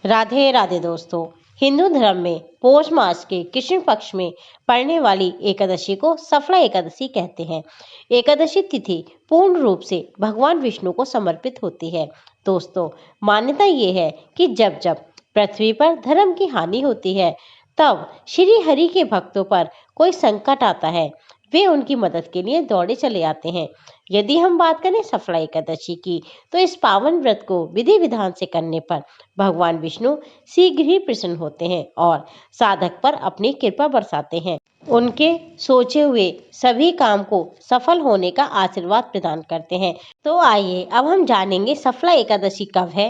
राधे राधे दोस्तों। हिंदू धर्म में पौष मास के कृष्ण पक्ष में पड़ने वाली एकादशी को सफला एकादशी कहते हैं। एकादशी तिथि पूर्ण रूप से भगवान विष्णु को समर्पित होती है। दोस्तों, मान्यता ये है कि जब जब पृथ्वी पर धर्म की हानि होती है, तब श्री हरि के भक्तों पर कोई संकट आता है, वे उनकी मदद के लिए दौड़े चले आते हैं। यदि हम बात करें सफला एकादशी की, तो इस पावन व्रत को विधि विधान से करने पर भगवान विष्णु शीघ्र ही प्रसन्न होते हैं और साधक पर अपनी कृपा बरसाते हैं। उनके सोचे हुए सभी काम को सफल होने का आशीर्वाद प्रदान करते हैं। तो आइए अब हम जानेंगे सफला एकादशी कब है,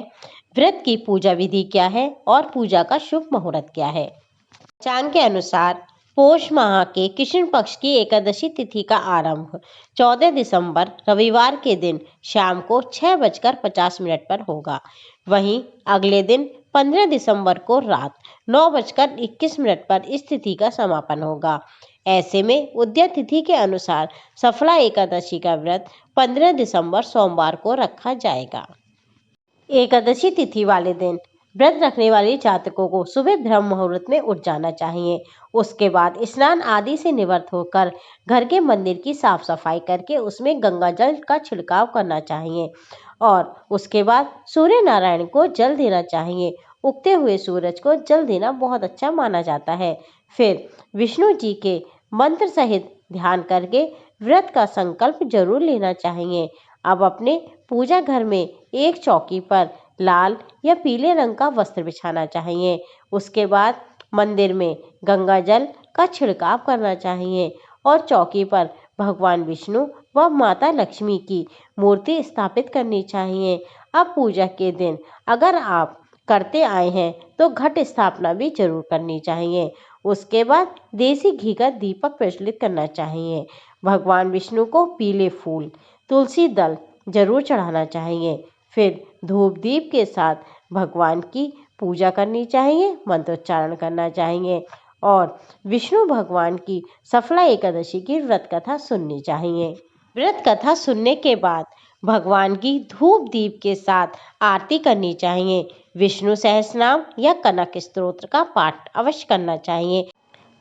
व्रत की पूजा विधि क्या है और पूजा का शुभ मुहूर्त क्या है। पंचांग के अनुसार पौष माह के कृष्ण पक्ष की एकादशी तिथि का आरंभ 14 दिसंबर रविवार के दिन शाम को 6:50 पर होगा। वहीं अगले दिन 15 दिसंबर को रात 9:21 पर इस तिथि का समापन होगा। ऐसे में उदय तिथि के अनुसार सफला एकादशी का व्रत 15 दिसंबर सोमवार को रखा जाएगा। एकादशी तिथि वाले दिन व्रत रखने वाले जातकों को सुबह ब्रह्म मुहूर्त में उठ जाना चाहिए। उसके बाद स्नान आदि से निवृत्त होकर घर के मंदिर की साफ सफाई करके उसमें गंगा जल का छिड़काव करना चाहिए और उसके बाद सूर्य नारायण को जल देना चाहिए। उगते हुए सूरज को जल देना बहुत अच्छा माना जाता है। फिर विष्णु जी के मंत्र सहित ध्यान करके व्रत का संकल्प जरूर लेना चाहिए। अब अपने पूजा घर में एक चौकी पर लाल या पीले रंग का वस्त्र बिछाना चाहिए। उसके बाद मंदिर में गंगा जल का छिड़काव करना चाहिए और चौकी पर भगवान विष्णु व माता लक्ष्मी की मूर्ति स्थापित करनी चाहिए। अब पूजा के दिन अगर आप करते आए हैं तो घट स्थापना भी जरूर करनी चाहिए। उसके बाद देसी घी का दीपक प्रज्वलित करना चाहिए। भगवान विष्णु को पीले फूल, तुलसी दल जरूर चढ़ाना चाहिए। फिर धूप दीप के साथ भगवान की पूजा करनी चाहिए, मंत्रोच्चारण करना चाहिए और विष्णु भगवान की सफला एकादशी की व्रत कथा सुननी चाहिए। व्रत कथा सुनने के बाद भगवान की धूप दीप के साथ आरती करनी चाहिए। विष्णु सहस्रनाम या कनक स्तोत्र का पाठ अवश्य करना चाहिए।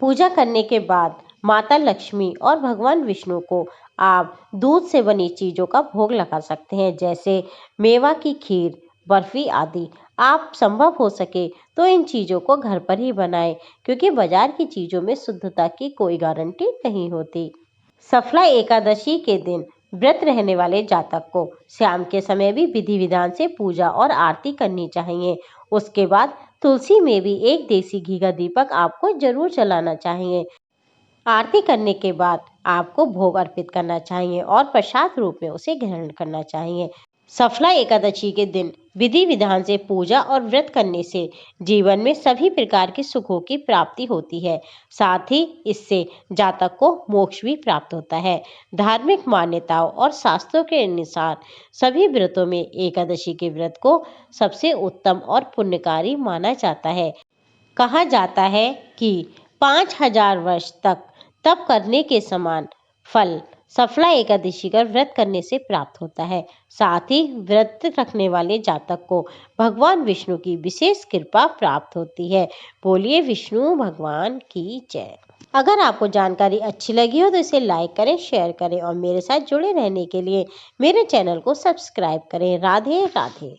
पूजा करने के बाद माता लक्ष्मी और भगवान विष्णु को आप दूध से बनी चीजों का भोग लगा सकते हैं, जैसे मेवा की खीर, बर्फी आदि। आप संभव हो सके तो इन चीजों को घर पर ही बनाएं, क्योंकि बाजार की चीजों में शुद्धता की कोई गारंटी नहीं होती। सफला एकादशी के दिन व्रत रहने वाले जातक को शाम के समय भी विधि विधान से पूजा और आरती करनी चाहिए। उसके बाद तुलसी में भी एक देसी घी का दीपक आपको जरूर जलाना चाहिए। आरती करने के बाद आपको भोग अर्पित करना चाहिए और प्रसाद रूप में उसे ग्रहण करना चाहिए। सफला एकादशी के दिन विधि विधान से पूजा और व्रत करने से जीवन में सभी प्रकार के सुखों की प्राप्ति होती है। साथ ही इससे जातक को मोक्ष भी प्राप्त होता है। धार्मिक मान्यताओं और शास्त्रों के अनुसार सभी व्रतों में एकादशी के व्रत को सबसे उत्तम और पुण्यकारी माना जाता है। कहा जाता है कि 5000 वर्ष तक तप करने के समान फल सफला एकादशी का व्रत करने से प्राप्त होता है। साथ ही व्रत रखने वाले जातक को भगवान विष्णु की विशेष कृपा प्राप्त होती है। बोलिए विष्णु भगवान की जय। अगर आपको जानकारी अच्छी लगी हो तो इसे लाइक करें, शेयर करें और मेरे साथ जुड़े रहने के लिए मेरे चैनल को सब्सक्राइब करें। राधे राधे।